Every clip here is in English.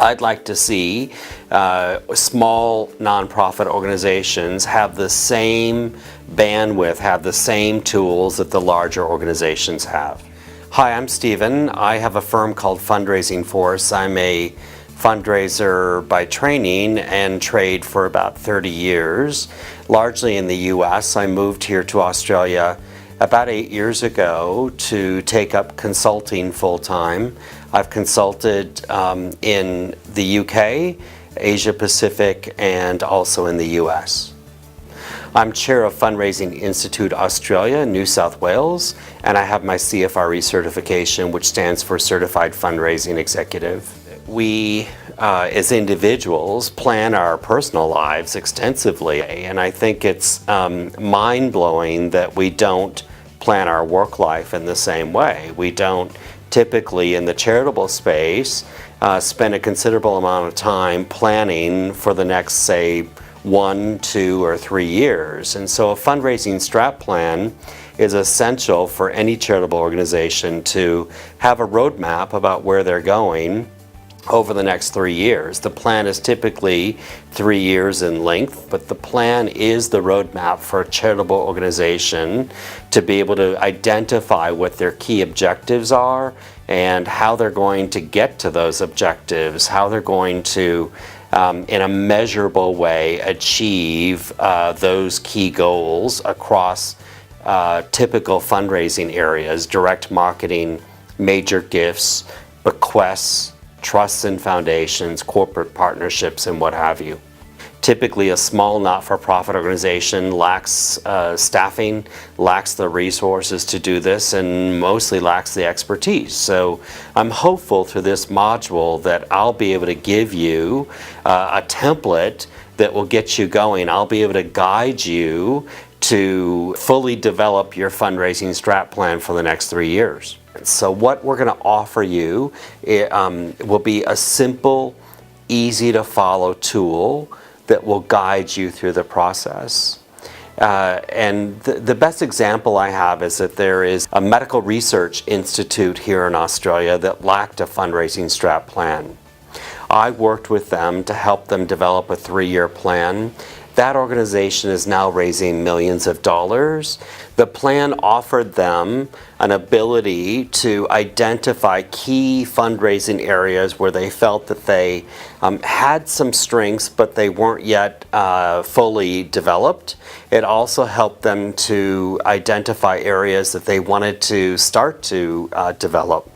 I'd like to see small nonprofit organizations have the same bandwidth, have the same tools that the larger organizations have. Hi, I'm Stephen. I have a firm called Fundraising Force. I'm a fundraiser by training and trade for about 30 years, largely in the US. I moved here to Australia about 8 years ago to take up consulting full-time. I've consulted in the UK, Asia Pacific, and also in the US. I'm chair of Fundraising Institute Australia, New South Wales, and I have my CFRE certification, which stands for Certified Fundraising Executive. We, as individuals, plan our personal lives extensively, and I think it's mind-blowing that we don't plan our work life in the same way. We don't typically, in the charitable space, spend a considerable amount of time planning for the next, say, 1, 2, or 3 years. And so a fundraising strat plan is essential for any charitable organization to have a roadmap about where they're going over the next 3 years. The plan is typically 3 years in length, but the plan is the roadmap for a charitable organization to be able to identify what their key objectives are and how they're going to get to those objectives, how they're going to, in a measurable way, achieve those key goals across typical fundraising areas: direct marketing, major gifts, bequests, trusts and foundations, corporate partnerships, and what have you. Typically, a small not-for-profit organization lacks staffing, lacks the resources to do this, and mostly lacks the expertise. So I'm hopeful through this module that I'll be able to give you a template that will get you going. I'll be able to guide you to fully develop your fundraising strat plan for the next 3 years. So what we're going to offer you will be a simple, easy to follow tool that will guide you through the process. And the best example I have is that there is a medical research institute here in Australia that lacked a fundraising strat plan. I worked with them to help them develop a 3-year plan. That organization is now raising millions of dollars. The plan offered them an ability to identify key fundraising areas where they felt that they had some strengths, but they weren't yet fully developed. It also helped them to identify areas that they wanted to start to develop.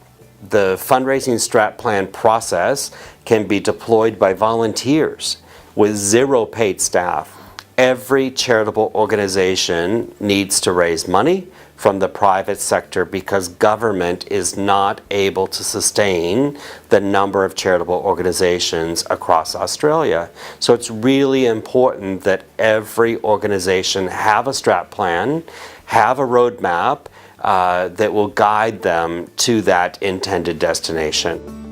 The fundraising strat plan process can be deployed by volunteers with 0 paid staff. Every charitable organization needs to raise money from the private sector because government is not able to sustain the number of charitable organizations across Australia. So it's really important that every organization have a strat plan, have a roadmap that will guide them to that intended destination.